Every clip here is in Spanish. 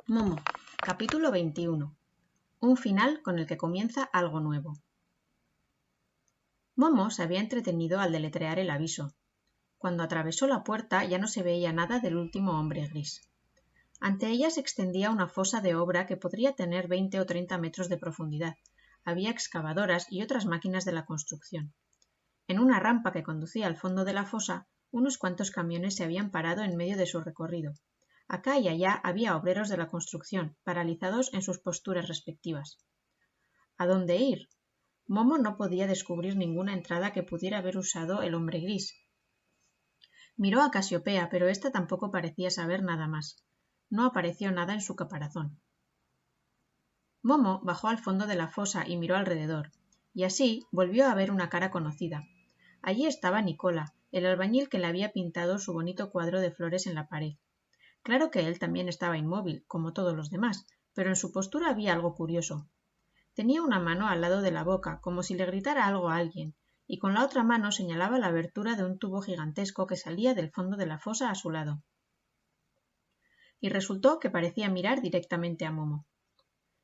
Momo, capítulo 21. Un final con el que comienza algo nuevo. Momo se había entretenido al deletrear el aviso. Cuando atravesó la puerta ya no se veía nada del último hombre gris. Ante ella se extendía una fosa de obra que podría tener 20 o 30 metros de profundidad. Había excavadoras y otras máquinas de la construcción. En una rampa que conducía al fondo de la fosa, unos cuantos camiones se habían parado en medio de su recorrido. Acá y allá había obreros de la construcción, paralizados en sus posturas respectivas. ¿A dónde ir? Momo no podía descubrir ninguna entrada que pudiera haber usado el hombre gris. Miró a Casiopea, pero ésta tampoco parecía saber nada más. No apareció nada en su caparazón. Momo bajó al fondo de la fosa y miró alrededor, y así volvió a ver una cara conocida. Allí estaba Nicola, el albañil que le había pintado su bonito cuadro de flores en la pared. Claro que él también estaba inmóvil, como todos los demás, pero en su postura había algo curioso. Tenía una mano al lado de la boca, como si le gritara algo a alguien, y con la otra mano señalaba la abertura de un tubo gigantesco que salía del fondo de la fosa a su lado. Y resultó que parecía mirar directamente a Momo.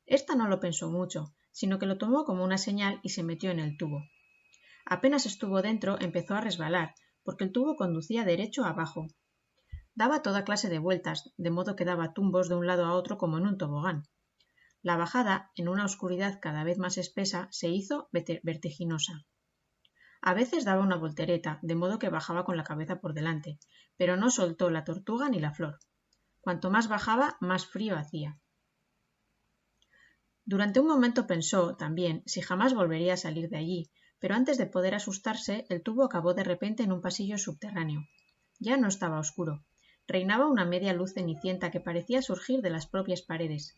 Esta no lo pensó mucho, sino que lo tomó como una señal y se metió en el tubo. Apenas estuvo dentro, empezó a resbalar, porque el tubo conducía derecho abajo. Daba toda clase de vueltas, de modo que daba tumbos de un lado a otro como en un tobogán. La bajada, en una oscuridad cada vez más espesa, se hizo vertiginosa. A veces daba una voltereta, de modo que bajaba con la cabeza por delante, pero no soltó la tortuga ni la flor. Cuanto más bajaba, más frío hacía. Durante un momento pensó, también, si jamás volvería a salir de allí, pero antes de poder asustarse, el tubo acabó de repente en un pasillo subterráneo. Ya no estaba oscuro. Reinaba una media luz cenicienta que parecía surgir de las propias paredes.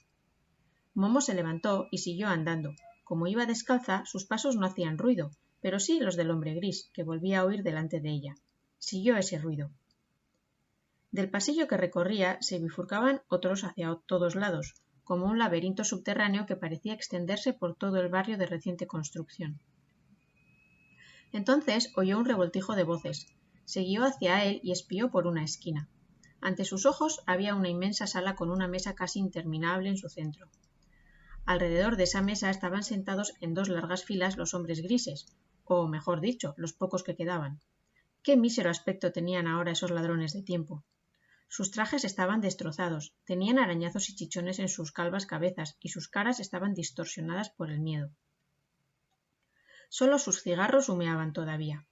Momo se levantó y siguió andando. Como iba descalza, sus pasos no hacían ruido, pero sí los del hombre gris, que volvía a oír delante de ella. Siguió ese ruido. Del pasillo que recorría se bifurcaban otros hacia todos lados, como un laberinto subterráneo que parecía extenderse por todo el barrio de reciente construcción. Entonces oyó un revoltijo de voces. Siguió hacia él y espió por una esquina. Ante sus ojos había una inmensa sala con una mesa casi interminable en su centro. Alrededor de esa mesa estaban sentados en dos largas filas los hombres grises, o, mejor dicho, los pocos que quedaban. Qué mísero aspecto tenían ahora esos ladrones de tiempo. Sus trajes estaban destrozados, tenían arañazos y chichones en sus calvas cabezas, y sus caras estaban distorsionadas por el miedo. Solo sus cigarros humeaban todavía.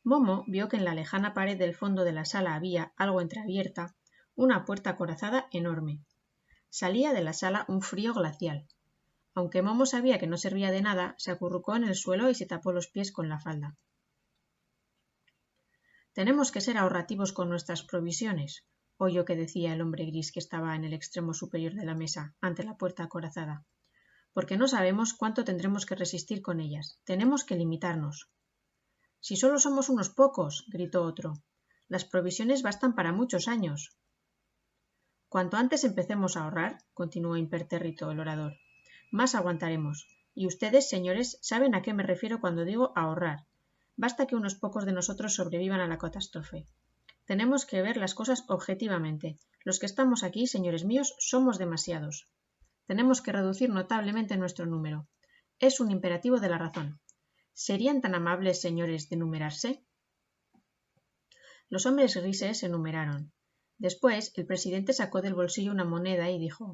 Momo vio que en la lejana pared del fondo de la sala había, algo entreabierta, una puerta acorazada enorme. Salía de la sala un frío glacial. Aunque Momo sabía que no servía de nada, se acurrucó en el suelo y se tapó los pies con la falda. «Tenemos que ser ahorrativos con nuestras provisiones», oyó que decía el hombre gris que estaba en el extremo superior de la mesa, ante la puerta acorazada, «porque no sabemos cuánto tendremos que resistir con ellas. Tenemos que limitarnos». «Si solo somos unos pocos», gritó otro. «Las provisiones bastan para muchos años». «Cuanto antes empecemos a ahorrar», continuó impertérrito el orador, «más aguantaremos. Y ustedes, señores, saben a qué me refiero cuando digo ahorrar. Basta que unos pocos de nosotros sobrevivan a la catástrofe. Tenemos que ver las cosas objetivamente. Los que estamos aquí, señores míos, somos demasiados. Tenemos que reducir notablemente nuestro número. Es un imperativo de la razón. ¿Serían tan amables, señores, de numerarse?» Los hombres grises se numeraron. Después, el presidente sacó del bolsillo una moneda y dijo: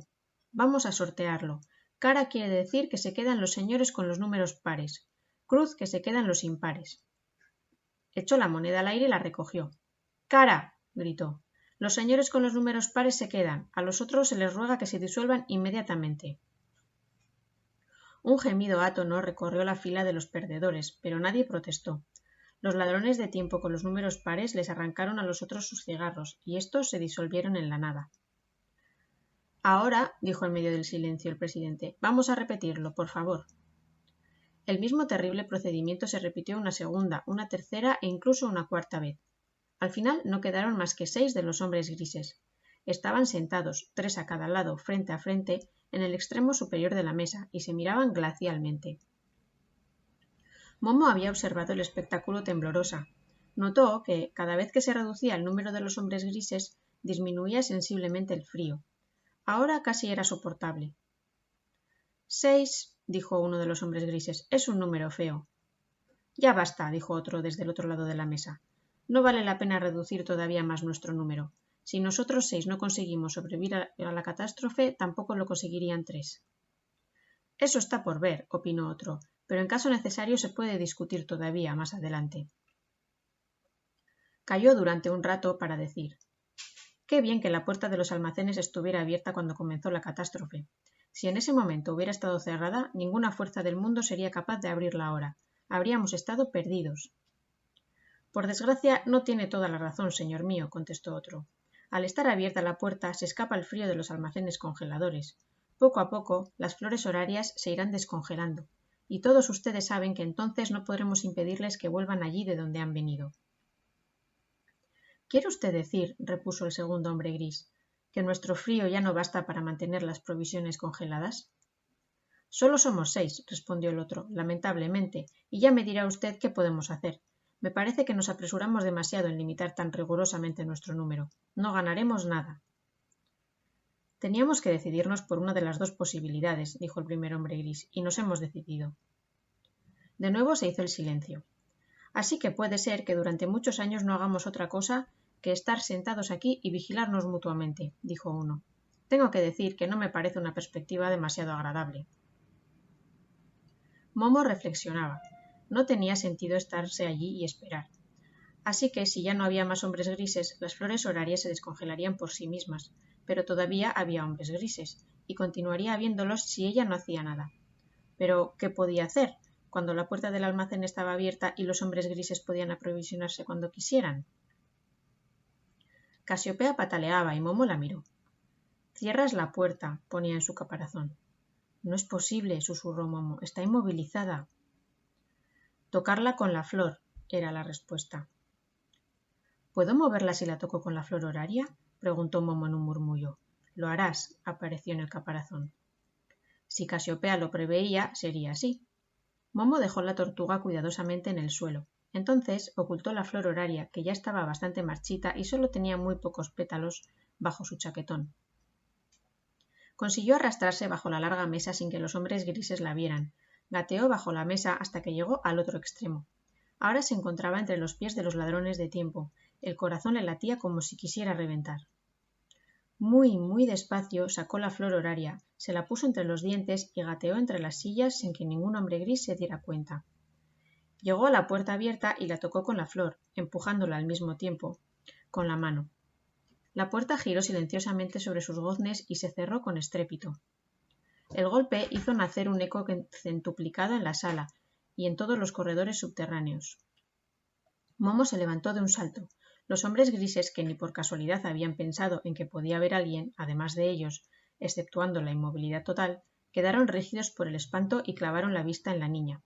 «Vamos a sortearlo. Cara quiere decir que se quedan los señores con los números pares. Cruz que se quedan los impares». Echó la moneda al aire y la recogió. «¡Cara!», gritó. «Los señores con los números pares se quedan. A los otros se les ruega que se disuelvan inmediatamente». Un gemido átono recorrió la fila de los perdedores, pero nadie protestó. Los ladrones de tiempo con los números pares les arrancaron a los otros sus cigarros, y estos se disolvieron en la nada. «Ahora», dijo en medio del silencio el presidente, «vamos a repetirlo, por favor». El mismo terrible procedimiento se repitió una segunda, una tercera e incluso una cuarta vez. Al final no quedaron más que 6 de los hombres grises. Estaban sentados, 3 a cada lado, frente a frente, en el extremo superior de la mesa, y se miraban glacialmente. Momo había observado el espectáculo temblorosa. Notó que, cada vez que se reducía el número de los hombres grises, disminuía sensiblemente el frío. Ahora casi era soportable. 6, dijo uno de los hombres grises, es un número feo. Ya basta, dijo otro desde el otro lado de la mesa. No vale la pena reducir todavía más nuestro número. Si nosotros 6 no conseguimos sobrevivir a la catástrofe, tampoco lo conseguirían 3. Eso está por ver, opinó otro, pero en caso necesario se puede discutir todavía más adelante. Calló durante un rato para decir: «Qué bien que la puerta de los almacenes estuviera abierta cuando comenzó la catástrofe. Si en ese momento hubiera estado cerrada, ninguna fuerza del mundo sería capaz de abrirla ahora. Habríamos estado perdidos». «Por desgracia, no tiene toda la razón, señor mío», contestó otro. «Al estar abierta la puerta se escapa el frío de los almacenes congeladores. Poco a poco, las flores horarias se irán descongelando, y todos ustedes saben que entonces no podremos impedirles que vuelvan allí de donde han venido». «¿Quiere usted decir», repuso el segundo hombre gris, «que nuestro frío ya no basta para mantener las provisiones congeladas?» «Solo somos 6», respondió el otro, lamentablemente, y ya me dirá usted qué podemos hacer. Me parece que nos apresuramos demasiado en limitar tan rigurosamente nuestro número. No ganaremos nada. Teníamos que decidirnos por una de las dos posibilidades, dijo el primer hombre gris, y nos hemos decidido. De nuevo se hizo el silencio. Así que puede ser que durante muchos años no hagamos otra cosa que estar sentados aquí y vigilarnos mutuamente, dijo uno. Tengo que decir que no me parece una perspectiva demasiado agradable. Momo reflexionaba. No tenía sentido estarse allí y esperar. Así que, si ya no había más hombres grises, las flores horarias se descongelarían por sí mismas, pero todavía había hombres grises, y continuaría habiéndolos si ella no hacía nada. Pero, ¿qué podía hacer cuando la puerta del almacén estaba abierta y los hombres grises podían aprovisionarse cuando quisieran? Casiopea pataleaba y Momo la miró. «Cierras la puerta», ponía en su caparazón. «No es posible», susurró Momo, «está inmovilizada». «Tocarla con la flor», era la respuesta. «¿Puedo moverla si la toco con la flor horaria?», preguntó Momo en un murmullo. «Lo harás», apareció en el caparazón. Si Casiopea lo preveía, sería así. Momo dejó la tortuga cuidadosamente en el suelo. Entonces ocultó la flor horaria, que ya estaba bastante marchita y solo tenía muy pocos pétalos, bajo su chaquetón. Consiguió arrastrarse bajo la larga mesa sin que los hombres grises la vieran. Gateó bajo la mesa hasta que llegó al otro extremo. Ahora se encontraba entre los pies de los ladrones de tiempo. El corazón le latía como si quisiera reventar. Muy, muy despacio sacó la flor horaria, se la puso entre los dientes y gateó entre las sillas sin que ningún hombre gris se diera cuenta. Llegó a la puerta abierta y la tocó con la flor, empujándola al mismo tiempo, con la mano. La puerta giró silenciosamente sobre sus goznes y se cerró con estrépito. El golpe hizo nacer un eco centuplicado en la sala y en todos los corredores subterráneos. Momo se levantó de un salto. Los hombres grises, que ni por casualidad habían pensado en que podía haber alguien, además de ellos, exceptuando la inmovilidad total, quedaron rígidos por el espanto y clavaron la vista en la niña.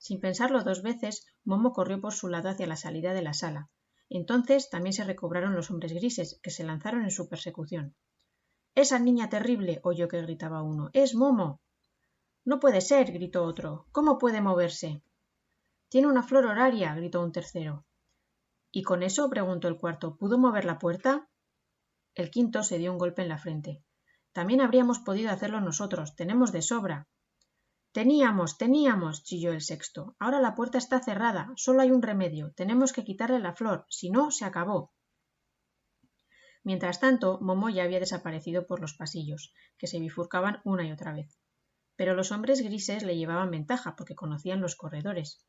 Sin pensarlo dos veces, Momo corrió por su lado hacia la salida de la sala. Entonces también se recobraron los hombres grises, que se lanzaron en su persecución. «¡Esa niña terrible!», oyó que gritaba uno. «¡Es Momo!». «No puede ser», gritó otro. «¿Cómo puede moverse?». «Tiene una flor horaria», gritó un tercero. «¿Y con eso?», preguntó el cuarto. «¿Pudo mover la puerta?». El quinto se dio un golpe en la frente. «También habríamos podido hacerlo nosotros. Tenemos de sobra». Teníamos, chilló el sexto. «Ahora la puerta está cerrada. Solo hay un remedio. Tenemos que quitarle la flor. Si no, se acabó». Mientras tanto, Momo ya había desaparecido por los pasillos, que se bifurcaban una y otra vez. Pero los hombres grises le llevaban ventaja porque conocían los corredores.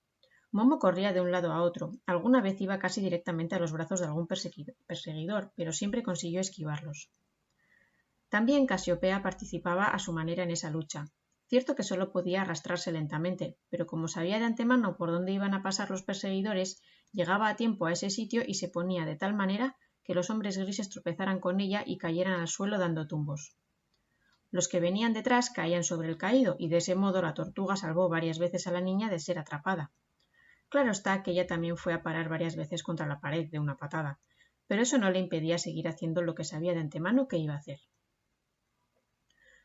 Momo corría de un lado a otro. Alguna vez iba casi directamente a los brazos de algún perseguidor, pero siempre consiguió esquivarlos. También Casiopea participaba a su manera en esa lucha. Cierto que solo podía arrastrarse lentamente, pero como sabía de antemano por dónde iban a pasar los perseguidores, llegaba a tiempo a ese sitio y se ponía de tal manera que los hombres grises tropezaran con ella y cayeran al suelo dando tumbos. Los que venían detrás caían sobre el caído y de ese modo la tortuga salvó varias veces a la niña de ser atrapada. Claro está que ella también fue a parar varias veces contra la pared de una patada, pero eso no le impedía seguir haciendo lo que sabía de antemano que iba a hacer.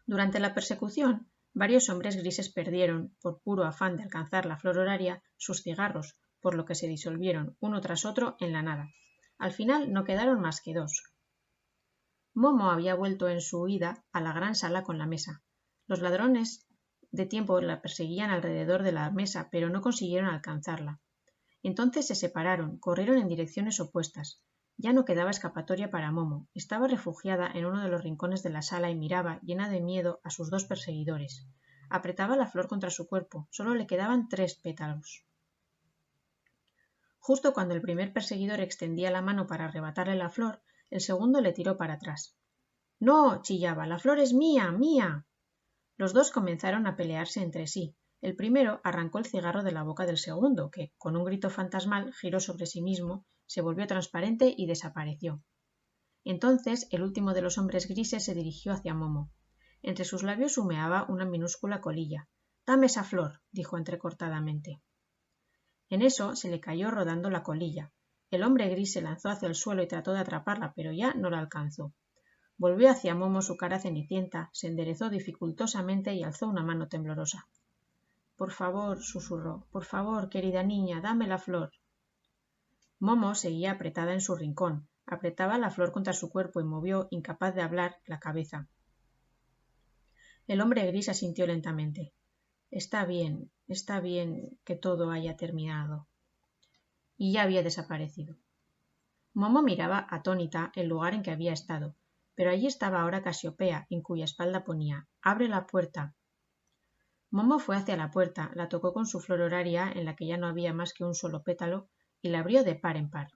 Durante la persecución, varios hombres grises perdieron, por puro afán de alcanzar la flor horaria, sus cigarros, por lo que se disolvieron uno tras otro en la nada. Al final no quedaron más que 2. Momo había vuelto en su huida a la gran sala con la mesa. Los ladrones de tiempo la perseguían alrededor de la mesa, pero no consiguieron alcanzarla. Entonces se separaron, corrieron en direcciones opuestas. Ya no quedaba escapatoria para Momo. Estaba refugiada en uno de los rincones de la sala y miraba, llena de miedo, a sus dos perseguidores. Apretaba la flor contra su cuerpo. Solo le quedaban 3 pétalos. Justo cuando el primer perseguidor extendía la mano para arrebatarle la flor, el segundo le tiró para atrás. —¡No! —chillaba—, la flor es mía, mía. Los dos comenzaron a pelearse entre sí. El primero arrancó el cigarro de la boca del segundo, que, con un grito fantasmal, giró sobre sí mismo, se volvió transparente y desapareció. Entonces el último de los hombres grises se dirigió hacia Momo. Entre sus labios humeaba una minúscula colilla. —Dame esa flor —dijo entrecortadamente. En eso se le cayó rodando la colilla. El hombre gris se lanzó hacia el suelo y trató de atraparla, pero ya no la alcanzó. Volvió hacia Momo su cara cenicienta, se enderezó dificultosamente y alzó una mano temblorosa. —Por favor —susurró—, por favor, querida niña, dame la flor. Momo seguía apretada en su rincón. Apretaba la flor contra su cuerpo y movió, incapaz de hablar, la cabeza. El hombre gris asintió lentamente. Está bien que todo haya terminado. Y ya había desaparecido. Momo miraba atónita el lugar en que había estado, pero allí estaba ahora Casiopea, en cuya espalda ponía «Abre la puerta». Momo fue hacia la puerta, la tocó con su flor horaria, en la que ya no había más que un solo pétalo, y la abrió de par en par.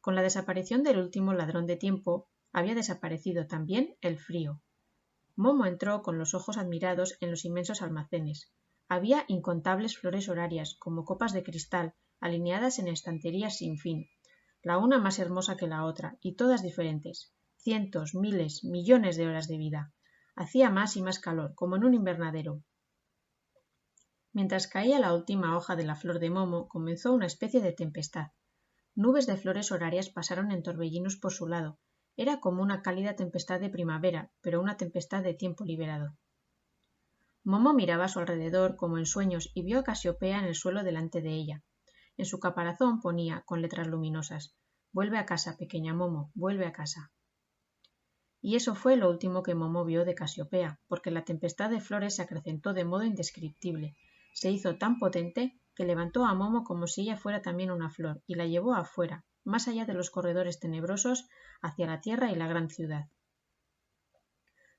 Con la desaparición del último ladrón de tiempo, había desaparecido también el frío. Momo entró con los ojos admirados en los inmensos almacenes. Había incontables flores horarias, como copas de cristal, alineadas en estanterías sin fin, la una más hermosa que la otra, y todas diferentes. Cientos, miles, millones de horas de vida. Hacía más y más calor, como en un invernadero. Mientras caía la última hoja de la flor de Momo, comenzó una especie de tempestad. Nubes de flores horarias pasaron en torbellinos por su lado. Era como una cálida tempestad de primavera, pero una tempestad de tiempo liberado. Momo miraba a su alrededor como en sueños y vio a Casiopea en el suelo delante de ella. En su caparazón ponía, con letras luminosas, «Vuelve a casa, pequeña Momo, vuelve a casa». Y eso fue lo último que Momo vio de Casiopea, porque la tempestad de flores se acrecentó de modo indescriptible. Se hizo tan potente que levantó a Momo como si ella fuera también una flor y la llevó afuera, más allá de los corredores tenebrosos, hacia la tierra y la gran ciudad.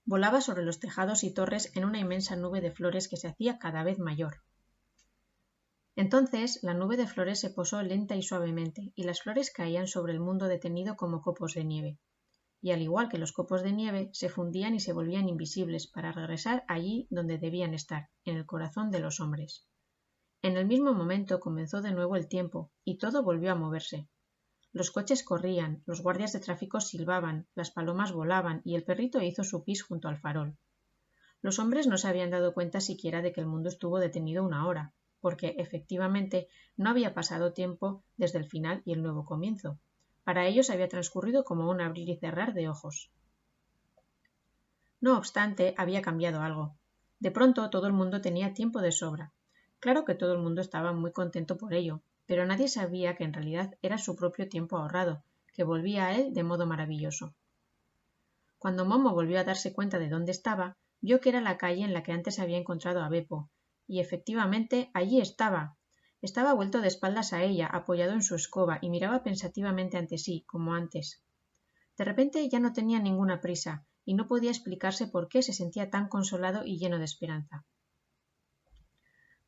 Volaba sobre los tejados y torres en una inmensa nube de flores que se hacía cada vez mayor. Entonces la nube de flores se posó lenta y suavemente, y las flores caían sobre el mundo detenido como copos de nieve. Y al igual que los copos de nieve, se fundían y se volvían invisibles para regresar allí donde debían estar, en el corazón de los hombres. En el mismo momento comenzó de nuevo el tiempo, y todo volvió a moverse. Los coches corrían, los guardias de tráfico silbaban, las palomas volaban y el perrito hizo su pis junto al farol. Los hombres no se habían dado cuenta siquiera de que el mundo estuvo detenido una hora, porque, efectivamente, no había pasado tiempo desde el final y el nuevo comienzo. Para ellos había transcurrido como un abrir y cerrar de ojos. No obstante, había cambiado algo. De pronto todo el mundo tenía tiempo de sobra. Claro que todo el mundo estaba muy contento por ello, pero nadie sabía que en realidad era su propio tiempo ahorrado, que volvía a él de modo maravilloso. Cuando Momo volvió a darse cuenta de dónde estaba, vio que era la calle en la que antes había encontrado a Beppo, y efectivamente allí estaba. Estaba vuelto de espaldas a ella, apoyado en su escoba, y miraba pensativamente ante sí, como antes. De repente ya no tenía ninguna prisa, y no podía explicarse por qué se sentía tan consolado y lleno de esperanza.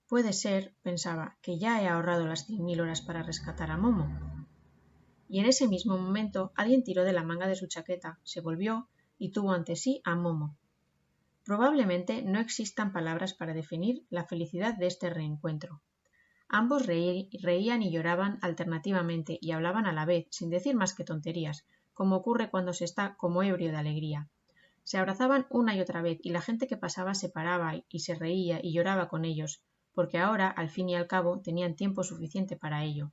Puede ser, pensaba, que ya he ahorrado las 100.000 horas para rescatar a Momo. Y en ese mismo momento alguien tiró de la manga de su chaqueta, se volvió y tuvo ante sí a Momo. Probablemente no existan palabras para definir la felicidad de este reencuentro. Ambos reían y lloraban alternativamente y hablaban a la vez, sin decir más que tonterías, como ocurre cuando se está como ebrio de alegría. Se abrazaban una y otra vez y la gente que pasaba se paraba y se reía y lloraba con ellos, porque ahora, al fin y al cabo, tenían tiempo suficiente para ello.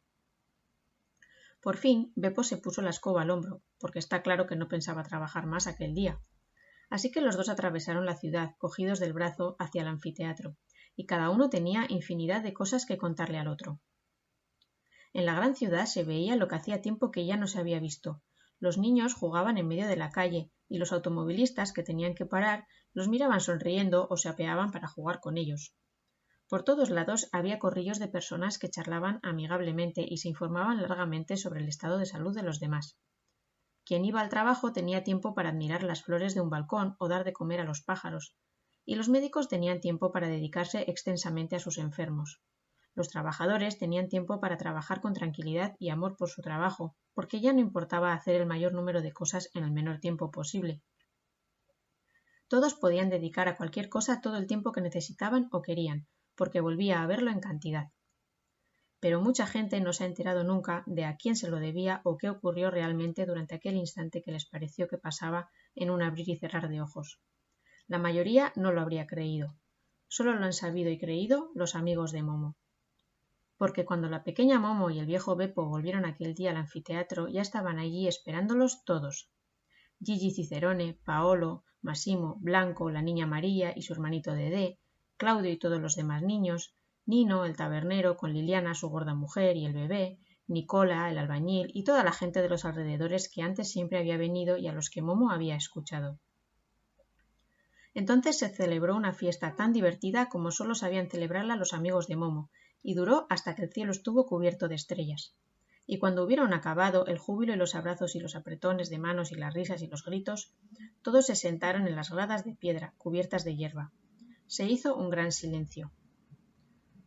Por fin, Beppo se puso la escoba al hombro, porque está claro que no pensaba trabajar más aquel día. Así que los dos atravesaron la ciudad, cogidos del brazo, hacia el anfiteatro, y cada uno tenía infinidad de cosas que contarle al otro. En la gran ciudad se veía lo que hacía tiempo que ya no se había visto, Los niños jugaban en medio de la calle y los automovilistas que tenían que parar los miraban sonriendo o se apeaban para jugar con ellos. Por todos lados había corrillos de personas que charlaban amigablemente y se informaban largamente sobre el estado de salud de los demás. Quien iba al trabajo tenía tiempo para admirar las flores de un balcón o dar de comer a los pájaros, y los médicos tenían tiempo para dedicarse extensamente a sus enfermos. Los trabajadores tenían tiempo para trabajar con tranquilidad y amor por su trabajo, porque ya no importaba hacer el mayor número de cosas en el menor tiempo posible. Todos podían dedicar a cualquier cosa todo el tiempo que necesitaban o querían, porque volvía a haberlo en cantidad. Pero mucha gente no se ha enterado nunca de a quién se lo debía o qué ocurrió realmente durante aquel instante que les pareció que pasaba en un abrir y cerrar de ojos. La mayoría no lo habría creído. Solo lo han sabido y creído los amigos de Momo. Porque cuando la pequeña Momo y el viejo Beppo volvieron aquel día al anfiteatro, ya estaban allí esperándolos todos. Gigi Cicerone, Paolo, Massimo, Blanco, la niña María y su hermanito Dedé, Claudio y todos los demás niños, Nino, el tabernero, con Liliana, su gorda mujer y el bebé, Nicola, el albañil y toda la gente de los alrededores que antes siempre había venido y a los que Momo había escuchado. Entonces se celebró una fiesta tan divertida como solo sabían celebrarla los amigos de Momo, y duró hasta que el cielo estuvo cubierto de estrellas. Y cuando hubieron acabado el júbilo y los abrazos y los apretones de manos y las risas y los gritos, todos se sentaron en las gradas de piedra, cubiertas de hierba. Se hizo un gran silencio.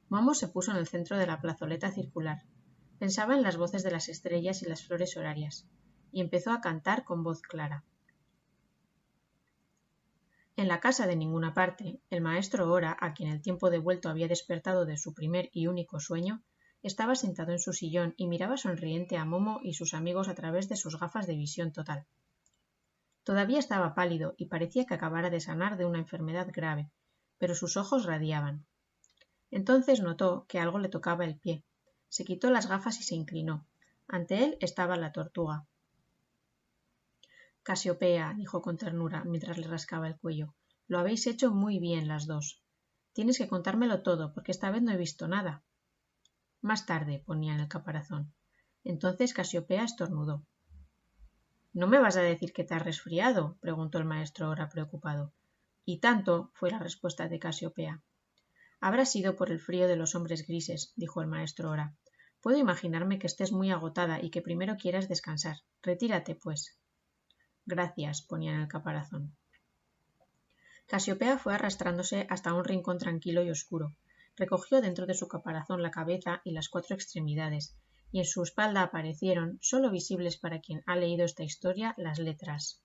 Momo se puso en el centro de la plazoleta circular. Pensaba en las voces de las estrellas y las flores horarias, y empezó a cantar con voz clara. En la casa de ninguna parte, el maestro Ora, a quien el tiempo devuelto había despertado de su primer y único sueño, estaba sentado en su sillón y miraba sonriente a Momo y sus amigos a través de sus gafas de visión total. Todavía estaba pálido y parecía que acabara de sanar de una enfermedad grave, pero sus ojos radiaban. Entonces notó que algo le tocaba el pie. Se quitó las gafas y se inclinó. Ante él estaba la tortuga. Casiopea, dijo con ternura mientras le rascaba el cuello, lo habéis hecho muy bien las dos. Tienes que contármelo todo, porque esta vez no he visto nada. Más tarde, ponía en el caparazón. Entonces Casiopea estornudó. ¿No me vas a decir que te has resfriado?, preguntó el maestro Ora preocupado. Y tanto, fue la respuesta de Casiopea. Habrá sido por el frío de los hombres grises, dijo el maestro Ora. Puedo imaginarme que estés muy agotada y que primero quieras descansar. Retírate, pues. Gracias, ponía en el caparazón. Casiopea fue arrastrándose hasta un rincón tranquilo y oscuro. Recogió dentro de su caparazón la cabeza y las 4 extremidades, y en su espalda aparecieron, solo visibles para quien ha leído esta historia, las letras